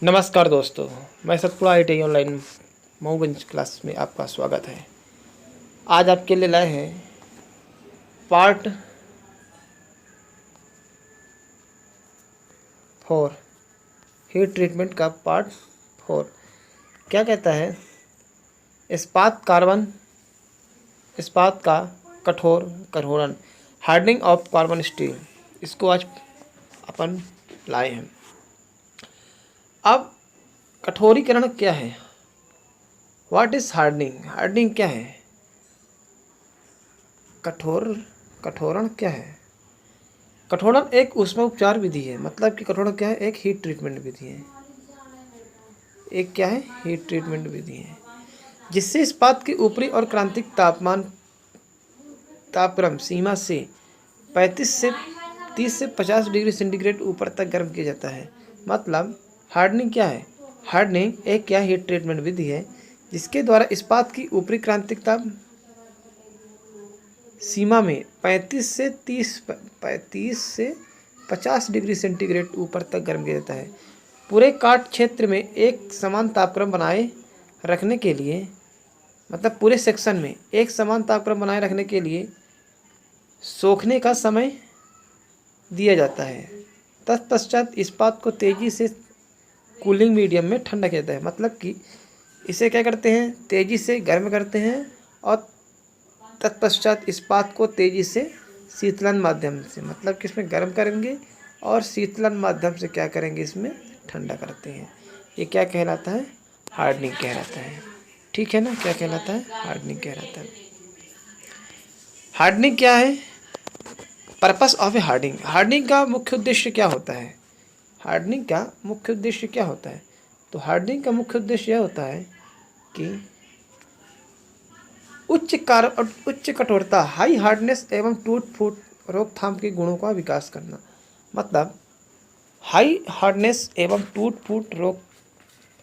नमस्कार दोस्तों, मैं Satpura ITI online Mauganj class में आपका स्वागत है। आज आपके लिए लाए हैं पार्ट 4 हीट ट्रीटमेंट का पार्ट 4। क्या कहता है? इस्पात का कठोरण हार्डनिंग ऑफ कार्बन स्टील, इसको आज अपन लाए हैं। अब कठोरीकरण क्या है? What is hardening? हार्डनिंग क्या है? कठोरण क्या है? कठोरण एक ऊष्मा उपचार विधि है। मतलब कि कठोरण क्या है? एक हीट ट्रीटमेंट विधि है। एक क्या है? हीट ट्रीटमेंट विधि है, जिससे इस्पात के ऊपरी और क्रांतिक तापक्रम सीमा से 35 से 30 से 50 डिग्री सेंटीग्रेड ऊपर तक गर्म किया जाता है। मतलब हार्डनिंग क्या है? हार्डनिंग एक क्या हीट ट्रीटमेंट विधि है जिसके द्वारा इस्पात की ऊपरी क्रांतिक ताप सीमा में 35 से 50 डिग्री सेंटीग्रेड ऊपर तक गर्म किया जाता है। पूरे काट क्षेत्र में एक समान तापक्रम बनाए रखने के लिए, मतलब पूरे सेक्शन में एक समान तापक्रम बनाए रखने के लिए सोखने का समय दिया जाता है। तत्पश्चात इस्पात को तेजी से कूलिंग मीडियम में ठंडा किया जाता है। मतलब कि इसे क्या करते हैं? तेजी से गर्म करते हैं और तत्पश्चात इस्पात को तेजी से शीतलन माध्यम से, मतलब कि इसमें गर्म करेंगे और शीतलन माध्यम से क्या करेंगे? इसमें ठंडा करते हैं। ये क्या कहलाता है? हार्डनिंग कहलाता है। ठीक है ना? क्या कहलाता है? हार्डनिंग कहलाता है। हार्डनिंग क्या है? Purpose of A hardening. Hardening का मुख्य उद्देश्य क्या होता है? हार्डनिंग का मुख्य उद्देश्य क्या होता है? तो हार्डनिंग का मुख्य उद्देश्य यह होता है कि उच्च कठोरता, हाई हार्डनेस एवं टूट फूट रोकथाम के गुणों का विकास करना। मतलब हाई हार्डनेस एवं टूट फूट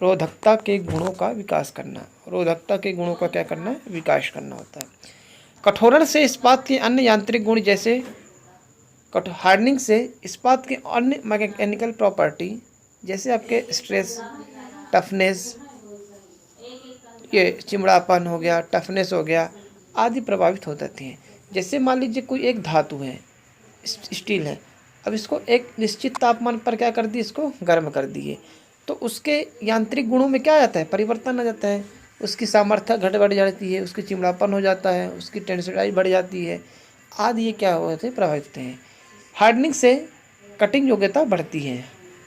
रोधकता के गुणों का विकास करना। रोधकता के गुणों का क्या करना है? विकास करना होता है। कठोरण से इस्पात के अन्य यांत्रिक गुण जैसे हार्डनिंग से इस्पात के अन्य मैकेनिकल प्रॉपर्टी जैसे आपके स्ट्रेस, टफनेस, ये चिमड़ापन हो गया, टफनेस हो गया आदि प्रभावित हो जाती हैं। जैसे मान लीजिए कोई एक धातु है, स्टील है, अब इसको एक निश्चित तापमान पर क्या कर दिए? इसको गर्म कर दिए, तो उसके यांत्रिक गुणों में क्या आ जाता है? परिवर्तन आ जाता है। उसकी सामर्थ्य बढ़ जाती है, उसकी चिमड़ापन हो जाता है, उसकी टेंसिटाइज बढ़ जाती है आदि। ये क्या होते हैं? प्रभावित होते हैं। हार्डनिंग से कटिंग योग्यता बढ़ती है।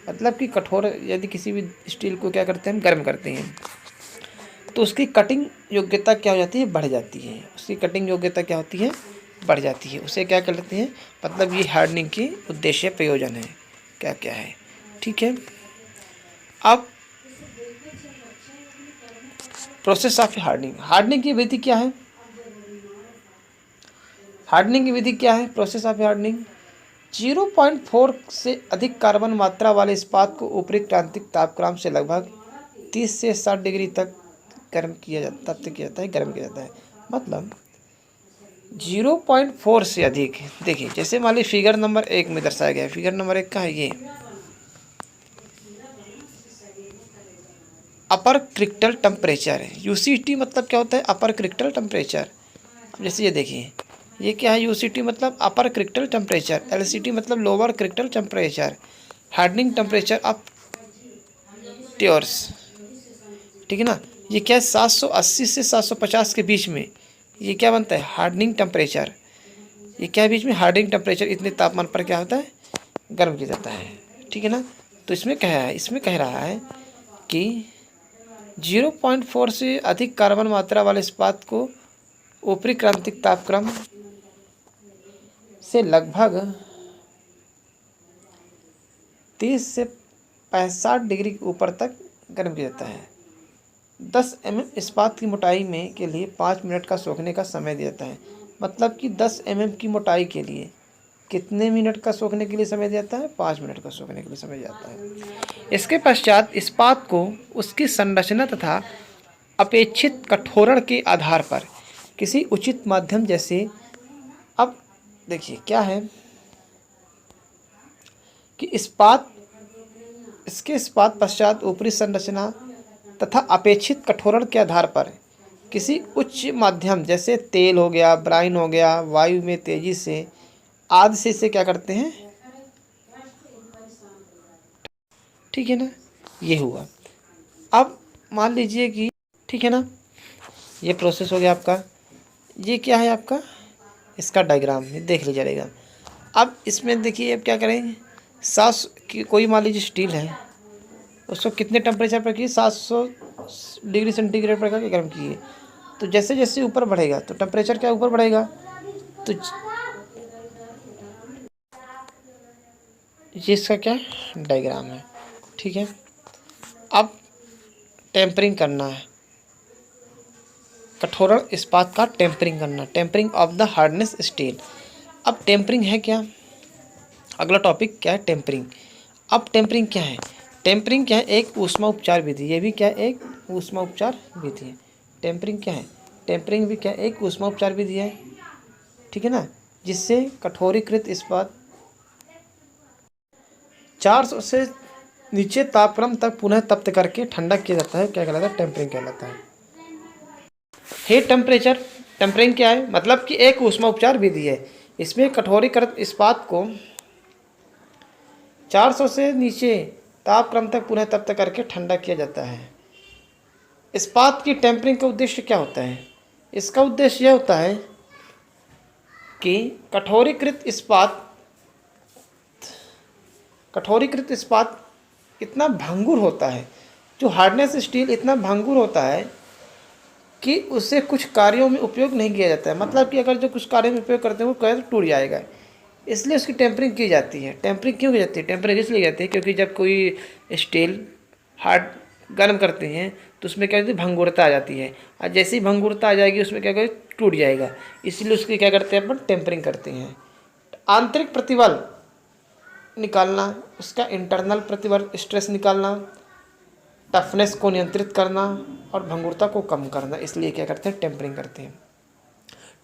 मतलब कि कठोर यदि किसी भी स्टील को क्या करते हैं? हम गर्म करते हैं तो उसकी कटिंग योग्यता क्या हो जाती है? बढ़ जाती है। उसकी कटिंग योग्यता क्या होती है? बढ़ जाती है। उसे क्या करते हैं? मतलब ये हार्डनिंग की उद्देश्य प्रयोजन है। क्या क्या है? ठीक है। अब प्रोसेस ऑफ हार्डनिंग। हार्डनिंग की विधि क्या है? हार्डनिंग की विधि क्या है? प्रोसेस ऑफ हार्डनिंग 0.4 से अधिक कार्बन मात्रा वाले इस्पात को ऊपरी क्रांतिक तापक्रम से लगभग 30 से 60 डिग्री तक गर्म किया जाता है, गर्म किया जाता है। मतलब 0.4 से अधिक। देखिए, जैसे मान लीजिए फिगर नंबर 1 में दर्शाया गया है। फिगर नंबर 1 का है ये अपर क्रिटिकल टेम्परेचर है। UCT मतलब क्या होता है? Upper critical temperature. अब जैसे ये देखिए, ये क्या है? UCT मतलब अपर क्रिटिकल टेम्परेचर, LCT मतलब lower critical temperature, hardening temperature of ट्योर्स। ठीक है ना? ये क्या है? 780 से 750 के बीच में ये क्या बनता है? Hardening temperature. ये क्या बीच में? Hardening temperature. इतने तापमान पर क्या होता है? गर्म किया जाता है। ठीक है ना? तो इसमें कह रहा है कि 0.4 से अधिक कार्बन मात्रा वाले इस्पात को ऊपरी क्रांतिक तापक्रम से लगभग 30 से 65 डिग्री ऊपर तक गर्म किया जाता है। 10 mm इस्पात की मोटाई में के लिए 5 मिनट का सोखने का समय दिया जाता है। मतलब कि 10 mm की मोटाई के लिए कितने मिनट का सोखने के लिए समय दिया जाता है? 5 मिनट का सोखने के लिए समय दिया जाता है। इसके पश्चात इस्पात को उसकी संरचना तथा अपेक्षित कठोरण के आधार पर किसी उचित माध्यम जैसे, अब देखिए क्या है कि इस्पात इसके इस्पात पश्चात ऊपरी संरचना तथा अपेक्षित कठोरण के आधार पर किसी उच्च माध्यम जैसे तेल हो गया, ब्राइन हो गया, वायु में तेजी से आदि से इसे क्या करते हैं, ठीक है ना। ये हुआ। अब मान लीजिए कि ठीक है ना, ये प्रोसेस हो गया आपका। ये क्या है आपका, इसका डायग्राम ये देख लीजिए जाएगा। अब इसमें देखिए अब क्या करेंगे, 700 की कोई मान लीजिए स्टील है, उसको कितने टेम्परेचर पर किए, 700 डिग्री सेंटीग्रेड पर करके गर्म किए। तो जैसे जैसे ऊपर बढ़ेगा तो टेम्परेचर क्या ऊपर बढ़ेगा, तो ये इसका क्या डायग्राम है, ठीक है। अब टेम्परिंग करना है, कठोरण इस्पात का टेम्परिंग करना, tempering of the hardness steel. अब टेम्परिंग है क्या, अगला टॉपिक क्या है, टेम्परिंग। अब टेम्परिंग क्या है, टेम्परिंग क्या है, एक ऊष्मा उपचार विधि, ये भी क्या है, एक ऊष्मा उपचार विधि है। टेम्परिंग क्या है, टेम्परिंग भी क्या है, एक ऊष्मा उपचार विधि है, ठीक है ना, जिससे कठोरीकृत इस्पात 400 से नीचे तापक्रम तक पुनः तप्त करके ठंडा किया जाता है, क्या कहलाता है, टेम्परिंग कहलाता है। हीट टेम्परेचर, टेम्परिंग क्या है, मतलब कि एक ऊष्मा उपचार विधि है, इसमें कठोरीकृत इस्पात को 400 से नीचे तापक्रम तक पुनः तप्त करके ठंडा किया जाता है। इस्पात की टेम्परिंग का उद्देश्य क्या होता है, इसका उद्देश्य यह होता है कि कठोरीकृत इस्पात इतना भंगुर होता है, जो हार्डनेस स्टील इतना भंगुर होता है कि उसे कुछ कार्यों में उपयोग नहीं किया जाता है। मतलब कि अगर जो कुछ कार्यों में उपयोग करते हैं वो कहे तो टूट जाएगा, इसलिए उसकी टेम्परिंग की जाती है। टेम्परिंग क्यों की जाती है, टेम्परिंग इसलिए की जाती है क्योंकि जब कोई स्टील हार्ड गर्म करते हैं तो उसमें क्या होती है, भंगुरता आ जाती है, और जैसे ही भंगुरता आ जाएगी उसमें क्या करें, टूट जाएगा, इसलिए उसकी क्या करते हैं, अपन टेम्परिंग करते हैं। आंतरिक प्रतिबल निकालना, उसका इंटरनल प्रतिबल स्ट्रेस निकालना, टफनेस को नियंत्रित करना और भंगुरता को कम करना, इसलिए क्या करते हैं, टेम्परिंग करते हैं।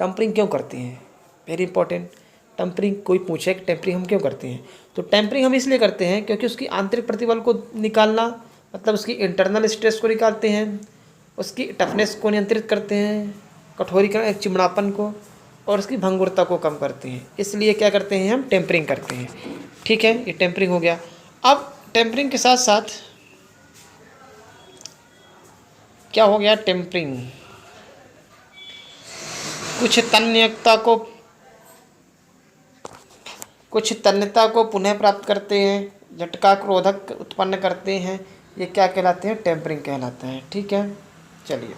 टेम्परिंग क्यों करते हैं, वेरी इंपॉर्टेंट। टेम्परिंग कोई पूछे कि टेम्परिंग हम क्यों करते हैं, तो टेम्परिंग हम इसलिए करते हैं क्योंकि उसकी आंतरिक प्रतिबल को निकालना, मतलब उसकी इंटरनल स्ट्रेस को निकालते हैं, उसकी टफनेस को नियंत्रित करते हैं, कठोरीकरण चिमड़ापन को, और उसकी भंगुरता को कम करते हैं, इसलिए क्या करते हैं, हम टेम्परिंग करते हैं, ठीक है। ये टेम्परिंग हो गया। अब टेम्परिंग के साथ साथ क्या हो गया, टेम्परिंग कुछ तन्यता को पुनः प्राप्त करते हैं, झटका रोधक उत्पन्न करते हैं, ये क्या कहलाते हैं, टेम्परिंग कहलाते हैं, ठीक है। चलिए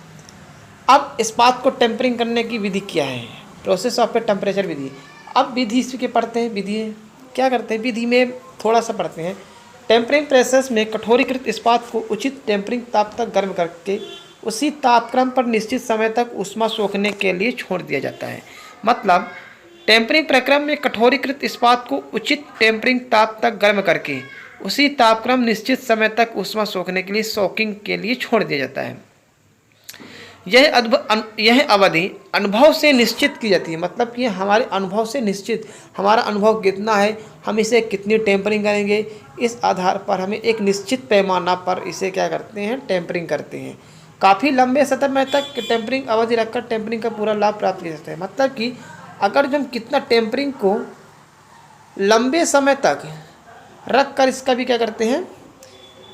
अब इस्पात को टेम्परिंग करने की विधि क्या है, प्रोसेस ऑफ ए टेम्परेचर विधि। अब विधि इसके पढ़ते हैं, विधि क्या करते हैं, विधि में थोड़ा सा पढ़ते हैं। टेम्परिंग प्रोसेस में कठोरीकृत इस्पात को उचित टेम्परिंग ताप तक गर्म करके उसी तापक्रम पर निश्चित समय तक ऊष्मा सोखने के लिए छोड़ दिया जाता है। मतलब टेम्परिंग प्रक्रम में कठोरीकृत इस्पात को उचित टेम्परिंग ताप तक गर्म करके उसी तापक्रम निश्चित समय तक ऊष्मा सोखने के लिए सोकिंग के लिए छोड़ दिया जाता है। यह अवधि अनुभव से निश्चित की जाती है, मतलब कि हमारे अनुभव से निश्चित, हमारा अनुभव कितना है, हम इसे कितनी टेम्परिंग करेंगे, इस आधार पर हमें एक निश्चित पैमाना पर इसे क्या करते हैं, टेम्परिंग करते हैं। काफ़ी लंबे समय तक टेम्परिंग अवधि रखकर टेम्परिंग का पूरा लाभ प्राप्त किया जाता है। मतलब कि अगर जो हम कितना टेम्परिंग को लंबे समय तक रख कर इसका भी क्या करते हैं,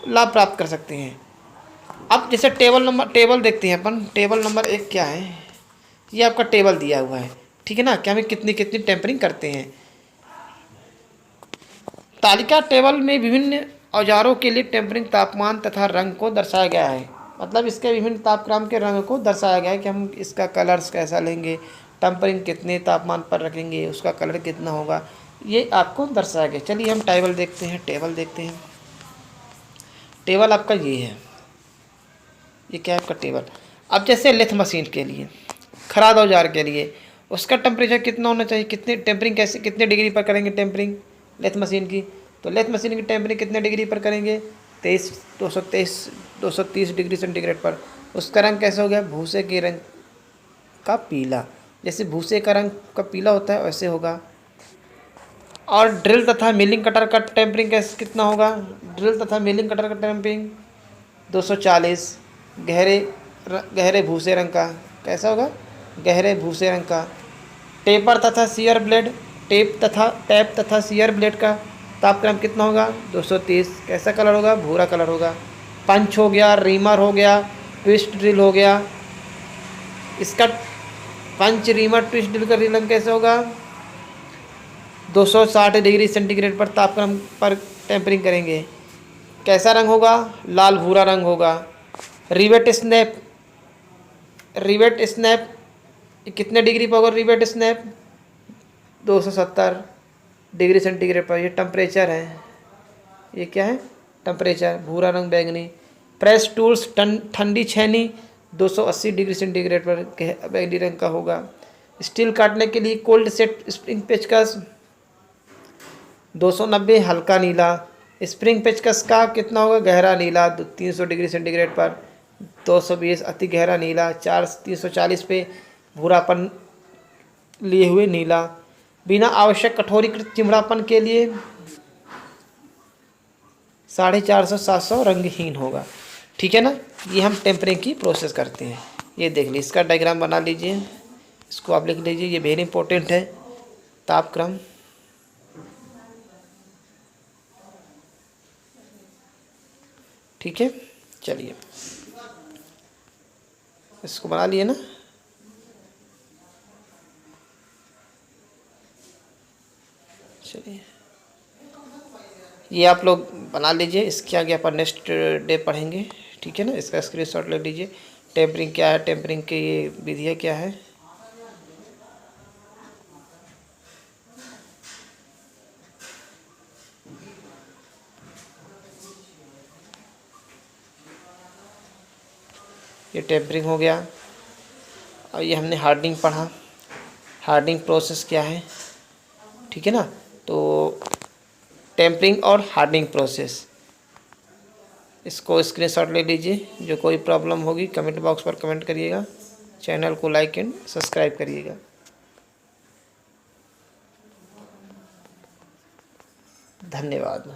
लाभ प्राप्त कर सकते हैं। अब जैसे टेबल देखते हैं अपन, टेबल नंबर 1 क्या है, ये आपका टेबल दिया हुआ है, ठीक है ना, कि हमें कितनी कितनी टेम्परिंग करते हैं। तालिका टेबल में विभिन्न औजारों के लिए टेम्परिंग तापमान तथा रंग को दर्शाया गया है। मतलब इसके विभिन्न तापक्रम के रंग को दर्शाया गया है कि हम इसका कलर्स कैसा लेंगे, टेम्परिंग कितने तापमान पर रखेंगे, उसका कलर कितना होगा, ये आपको दर्शाया गया। चलिए हम टेबल देखते हैं, टेबल आपका ये है, ये क्या है आपका टेबल। अब जैसे लेथ मशीन के लिए, खराद औजार के लिए उसका टेम्परेचर कितना होना चाहिए, कितने टेम्परिंग कैसे कितने डिग्री पर करेंगे टेम्परिंग लेथ मशीन की, तो लेथ मशीन की टेम्परिंग कितने डिग्री पर करेंगे, 230 डिग्री सेंटीग्रेड पर। उसका रंग कैसा हो गया, भूसे के रंग का पीला, जैसे भूसे का रंग का पीला होता है वैसे होगा। और ड्रिल तथा मिलिंग कटर का टेम्परिंग कैसे कितना होगा? ड्रिल तथा मिलिंग कटर का टेम्परिंग 240, गहरे भूसे रंग का। कैसा होगा? गहरे भूसे रंग का। टेपर तथा सियर ब्लेड, टैप तथा सियर ब्लेड का तापक्रम कितना होगा? 230। कैसा कलर होगा? भूरा कलर होगा। पंच हो गया, रीमर हो गया, ट्विस्ट ड्रिल हो गया। इसका पंच, रीमर, ट्विस्ट ड्रिल का रंग कैसे होगा? 260 डिग्री सेंटीग्रेड पर तापक्रम पर टेम्परिंग करेंगे। कैसा रंग होगा? लाल भूरा रंग होगा। रिवेट स्नैप कितने डिग्री पर होगा? रिवेट स्नैप 270 डिग्री सेंटीग्रेड पर। ये टेम्परेचर है। ये क्या है? टेम्परेचर। भूरा रंग बैगनी। प्रेस टूल्स ठंडी छेनी 280 डिग्री सेंटीग्रेड पर बैगनी रंग का होगा। स्टील काटने के लिए कोल्ड सेट स्प्रिंग पेचकस 290 हल्का नीला। स्प्रिंग पेचकस का कितना होगा? गहरा नीला 300 डिग्री सेंटीग्रेड पर। 220 अति गहरा नीला। 340 पे भूरापन लिए हुए नीला। बिना आवश्यक कठोरीकृत चिमड़ापन के लिए 450-700 रंगहीन होगा। ठीक है ना? ये हम टेम्परिंग की प्रोसेस करते हैं। ये देख लीजिए, इसका डायग्राम बना लीजिए, इसको आप लिख लीजिए, ये वेरी इंपॉर्टेंट है। तापक्रम, ठीक है। चलिए, इसको बना लिए ना? चलिए, ये आप लोग बना लीजिए। इसके आगे अपन नेक्स्ट डे पढ़ेंगे। ठीक है ना? इसका स्क्रीनशॉट ले लीजिए। टेम्परिंग क्या है, टेम्परिंग की ये विधियाँ क्या है। ये टेम्परिंग हो गया। और ये हमने हार्डनिंग पढ़ा। हार्डनिंग प्रोसेस क्या है? ठीक है ना? तो टेम्परिंग और हार्डनिंग प्रोसेस, इसको स्क्रीनशॉट ले लीजिए। जो कोई प्रॉब्लम होगी कमेंट बॉक्स पर कमेंट करिएगा। चैनल को लाइक एंड सब्सक्राइब करिएगा। धन्यवाद।